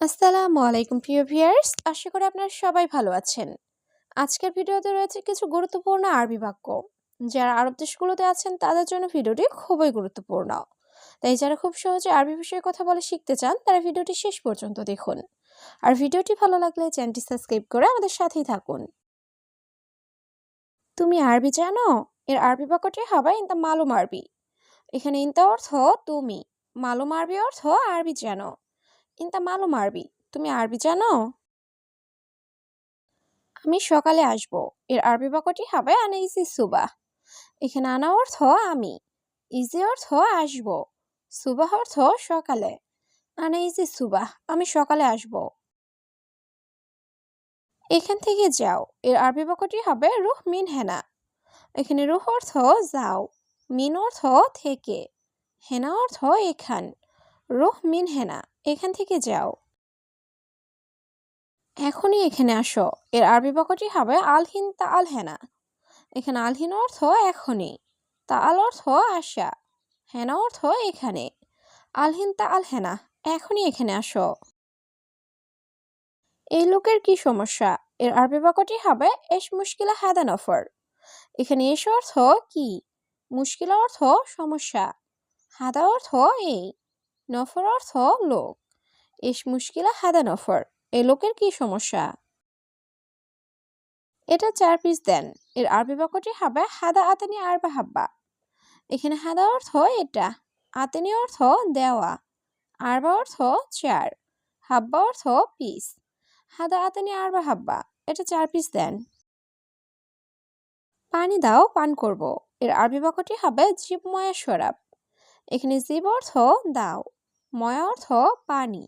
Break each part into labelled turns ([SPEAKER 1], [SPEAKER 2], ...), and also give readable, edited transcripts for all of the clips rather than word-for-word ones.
[SPEAKER 1] আসসালামু আলাইকুম প্রিয় ভিউয়ার্স, আশা করি আপনারা সবাই ভালো আছেন। আজকের ভিডিওতে রয়েছে কিছু গুরুত্বপূর্ণ আরবি বাক্য। যারা আরব দেশগুলোতে আছেন তাদের জন্য ভিডিওটি খুবই গুরুত্বপূর্ণ। তাই যারা খুব সহজে আরবি বিষয়ে কথা বলে শিখতে চান তারা ভিডিওটি শেষ পর্যন্ত দেখুন। আর ভিডিওটি ভালো লাগলে চ্যানেলটি সাবস্ক্রাইব করে আমাদের সাথেই থাকুন। তুমি আরবি জানো? এর আরবি বাক্যটি হবে ইনতা মালুম আরবি। এখানে ইনতা অর্থ তুমি, মালুম আরবি অর্থ আরবি জানো। ইনতা মালুম আরবি, তুমি আরবি জানো? আমি সকালে আসব। এর আরবি বাক্যটি হবে আনা ইজি সুবাহ। এখানে আনা অর্থ আমি, ইজি অর্থ আসব, সুবাহ অর্থ সকালে। আনা ইজি সুবাহ, আমি সকালে আসব। এখান থেকে যাও। এর আরবি বাক্যটি হবে রুহ মিন হেনা। এখানে রুহ অর্থ যাও, মিন অর্থ থেকে, হেনা অর্থ এখান। রুহ মিন হেনা, এখান থেকে যাও। এখনই এখানে আসো। এর আরবি বাক্যটি হবে আলহিন তা আল হেনা। এখানে আলহিন অর্থ এখনই, তাল অর্থ আসা, হেনা অর্থ এখানে। আলহিন তাল হেনা, এখনই এখানে আসো। এই লোকের কি সমস্যা? এর আরবি বাক্যটি হবে এস মুশকিলা হাদা নফর। এখানে এস অর্থ কি, মুশকিলা অর্থ সমস্যা, হাদা অর্থ এই, নফর অর্থ লোক। এস মুশকিলা হাদা নফর, এই লোকের কি সমস্যা? এটা 4 পিস দেন। এর আরবি বাক্যটি হবে হাদা আতানি আরবা হাব্বা। এখানে হাদা অর্থ এটা, আতেনি অর্থ দেওয়া, আরবা অর্থ 4, হাব্বা অর্থ পিস। হাদা আতেনি আরবা হাব্বা, এটা 4 পিস দেন। পানি দাও, পান করব। এর আরবি বাক্যটি হবে জিব ময়া শরাব। এখানে জিব অর্থ দাও, ময়া অর্থ পানি,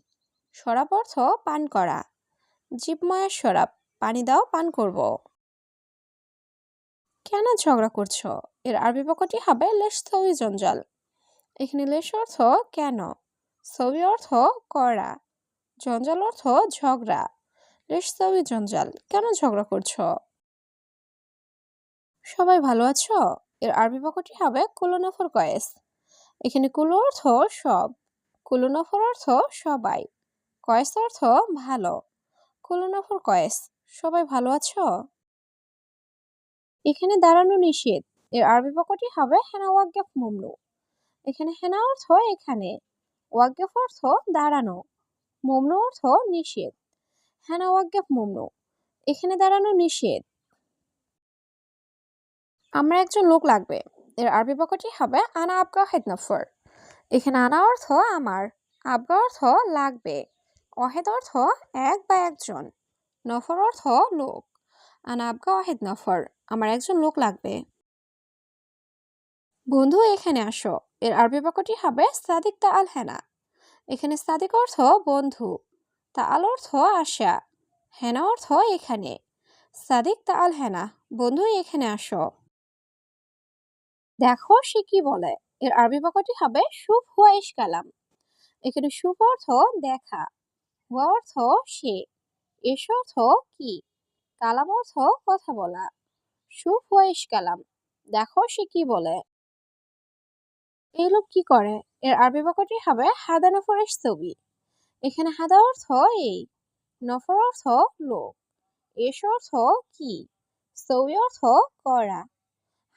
[SPEAKER 1] শরাব অর্থ পান করা। জিব ময়া শরাব, পানি দাও, পান করব। কেন ঝগড়া করছো? এর আরবি বাক্যটি হবে লেশ থৌই জঞ্জাল। এখানে লেশ অর্থ কেন, সবি অর্থ করা, জঞ্জাল অর্থ ঝগড়া। লেশ সবি জঞ্জাল, কেন ঝগড়া করছো? সবাই ভালো আছো? এর আরবি বাক্যটি হবে কুলুনফর কয়েস। এখানে কুলু অর্থ সব, কুলুনফর অর্থ সবাই, কয়েস অর্থ ভালো। কুলুনফর কয়েস, সবাই ভালো আছো? এখানে দাঁড়ানো নিষেধ। এর আরবি বাক্যটি হবে হেনা ওয়াক্কাফ মামনু। এখানে হেনা অর্থ এখানে, ওয়াক্কাফ অর্থ দাঁড়ানো, মামনু অর্থ নিষেধ। হেনা ওয়াক্কাফ মামনু, এখানে দাঁড়ানো নিষেধ। আমরা একজন লোক লাগবে। এর আরবি বাক্যটি হবে আনা আবগা হেদ নফর। এখানে আনা অর্থ আমার, আবগা অর্থ লাগবে, অহেদ অর্থ এক বা একজন, নফর অর্থ লোক। আনা আবগা অহেদ নফর, আমার একজন লোক লাগবে। বন্ধু এখানে আসো। এর আরবি বাক্যটি হবে সাদিক তা আল হেনা। এখানে সাদিক অর্থ বন্ধু, তা আল অর্থ আশা, হেনা অর্থ এখানে। সাদিক তা আল হেনা, বন্ধু এখানে আসো। দেখো সে কি বলে। এর আরবি বাক্যটি হবে শুভ হুয়া ইশ কালাম। এখানে শুভ অর্থ দেখা, হুয়া অর্থ সে, এস অর্থ কি, কালাম অর্থ কথা বলা। শুভ হুয়া ইশ কালাম, দেখো সে কি বলে। এই লোক কি করে? এর আরবি বাক্যটি হবে হাদা নফর ইশ ছবি। এখানে হাদা অর্থ এই, নফর অর্থ লোক, এস অর্থ কি, ছবি অর্থ করা।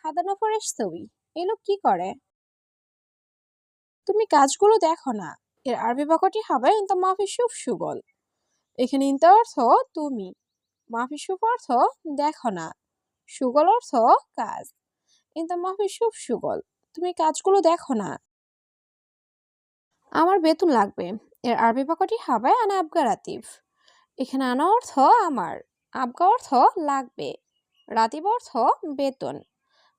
[SPEAKER 1] হাদা নফর ইশ ছবি, এই লোক কি করে? তুমি কাজগুলো দেখো না। এর আরবি বাক্যটি হবে ইনতা মাফি শুফ সুগল। এখানে ইনতা অর্থ তুমি, মাফি শুফ অর্থ দেখো না, সুগল অর্থ কাজ। ইনতা মাফি শুফ সুগল, তুমি কাজগুলো দেখো না। আমার বেতন লাগবে। এর আরবি বাক্যটি হবে আনা আবগা রাতিফ। এখানে আনা অর্থ আমার, আবগা অর্থ লাগবে, রাতিব অর্থ বেতন।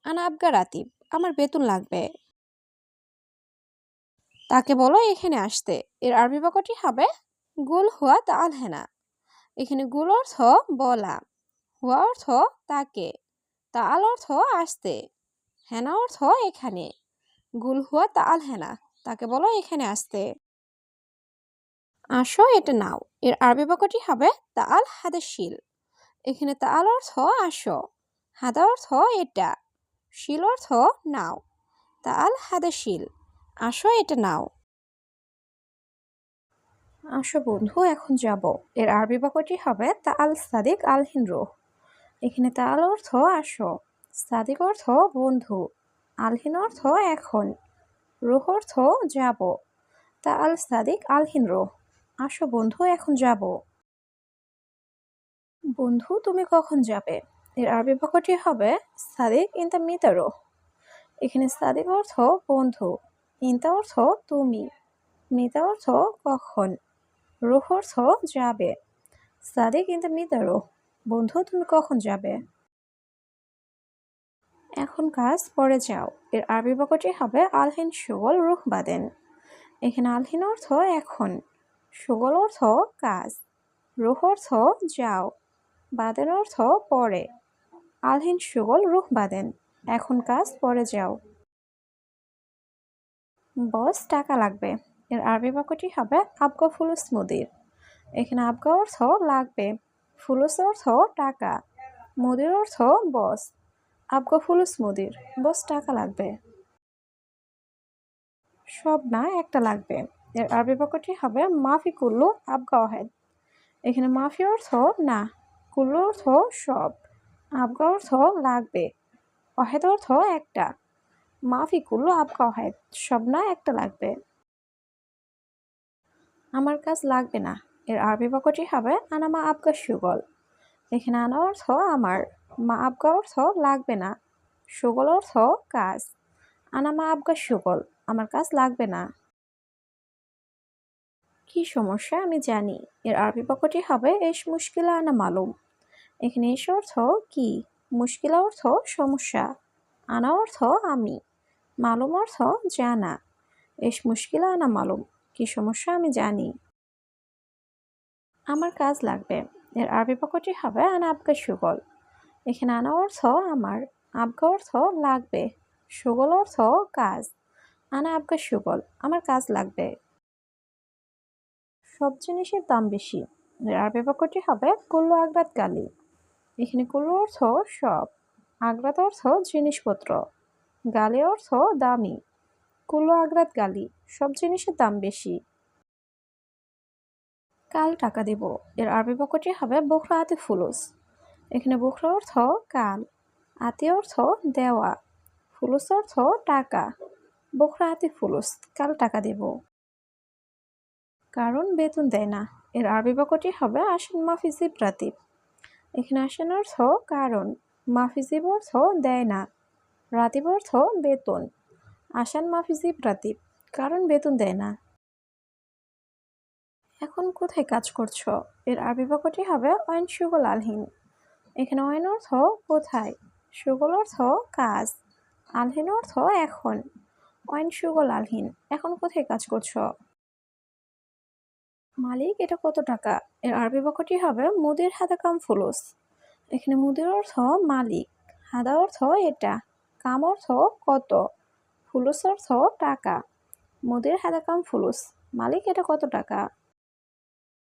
[SPEAKER 1] আনা আবগা রাতিব, আমার বেতন লাগবে। তাকে বলো এখানে আসতে। এর আরবি বাক্যটি হবে গুল হুয়া তাল হেনা। এখানে গুল অর্থ বলা, হুয়া অর্থ তাকে, তাল অর্থ আসতে, হেনা অর্থ এখানে। গুল হুয়া তাল হেনা, তাকে বলো এখানে আসতে। আসো এটা নাও। এর আরবি বাক্যটি হবে তাল হাদা শিল। এখানে তাল অর্থ আসো, হাদা অর্থ এটা, শিল অর্থ নাও। তাল হাদা শিল, আসো এটা নাও। আসো বন্ধু এখন যাব। এর আরবি বাক্যটি হবে তাআল সাদিক আল হিনরুহ। এখানে তাআল অর্থ আসো, সাদিক অর্থ বন্ধু, আলহিন অর্থ এখন, রুহ অর্থ যাব। তাআল সাদিক আল হিনরুহ, আসো বন্ধু এখন যাব। বন্ধু তুমি কখন যাবে? এর আরবি বাক্যটি হবে সাদিক ইনতা মিতারো। এখানে সাদিক অর্থ বন্ধু, ইনতা অর্থ তুমি, মিতা অর্থ কখন, রুহ অর্থ যাবে। সাদিক ইনতা মিতারো, বন্ধু তুমি কখন যাবে? এখন কাজ পরে যাও। এর আরবি বাক্যটি হবে আলহিন শুগল রুহ বাদেন। এখানে আলহিন অর্থ এখন, শুগল অর্থ কাজ, রুহ অর্থ যাও, বাদেন অর্থ পরে। আলহিন শুগল রুহ বাদেন, এখন কাজ পরে যাও। বস টাকা লাগবে। এর আরবি বাক্যটি হবে আবগা ফুলুস মুদির। এখানে আবগা অর্থ লাগবে, ফুলুস অর্থ টাকা, মুদির অর্থ বস। আবগা ফুলুস মুদির, বস টাকা লাগবে। সব না একটা লাগবে। এর আরবি বাক্যটি হবে মাফি কুল্লু আবগা ওয়াহেদ। এখানে মাফি অর্থ না, কুল্লু অর্থ সব, আবগা অর্থ লাগবে, ওয়াহেদ অর্থ একটা। মাফি কুল্লু আবগা ওয়াহেদ, সব না একটা লাগবে। আমার কাজ লাগবে না। এর আরবি বাক্যটি হবে আনা মা আবগা সুগল। এখানে আনা অর্থ আমার, মা আবগা অর্থ লাগবে না, সুগল অর্থ কাজ। আনা মা আবগা সুগল, আমার কাজ লাগবে না। কি সমস্যা আমি জানি। এর আরবি বাক্যটি হবে এস মুশকিলা আনা মালুম। এখানে এস অর্থ কি, মুশকিলা অর্থ সমস্যা, আনা অর্থ আমি, মালুম অর্থ জানা। এস মুশকিলা আনা মালুম, কি সমস্যা আমি জানি। আমার কাজ লাগবে। এর আরবি বাক্যটি হবে আনা আবগা সুগল। এখানে আনা অর্থ আমার, আবগা অর্থ লাগবে, সুগল অর্থ কাজ। আনা আবগা সুগল, আমার কাজ লাগবে। সব জিনিসের দাম বেশি। এর আরবি বাক্যটি হবে কুল্লু আগ্রাত গালি। এখানে কুল্লু অর্থ সব, আগ্রাত অর্থ জিনিসপত্র, গালি অর্থ দামি। কুল্লু আগ্রাত গালি, সব জিনিসের দাম বেশি। কাল টাকা দিব। এর আরবি বাক্যটি হবে বুখরা আতি ফুলুস। এখানে বুখরা অর্থ কাল, আতি অর্থ দেওয়া, ফুলুস অর্থ টাকা। বুখরা আতি ফুলুস, কাল টাকা দিব। কারণ বেতন দেয় না। এর আরবি বাক্যটি হবে আসান মাফিজিব রাতিব। এখানে আসান অর্থ কারণ, মাফিজিব অর্থ দেয় না, রাতিব অর্থ বেতন। আসান মাফিজিব রাতিব, কারণ বেতন দেয় না। এখন কোথায় কাজ করছো? এর আরবি বাক্যটি হবে অয়ন সুগল আলহিন। এখানে অয়ন অর্থ কোথায়, সুগল অর্থ কাজ, আলহিন অর্থ এখন। অয়ন সুগল আলহিন, এখন কোথায় কাজ করছো? মালিক এটা কত টাকা? এর আরবি বাক্যটি হবে মুদির হাদা কাম ফুলুস। এখানে মুদির অর্থ মালিক, হাদা অর্থ এটা, কাম অর্থ কত, ফুলুস অর্থ টাকা। মুদির হাদা কাম ফুলুস, মালিক এটা কত টাকা?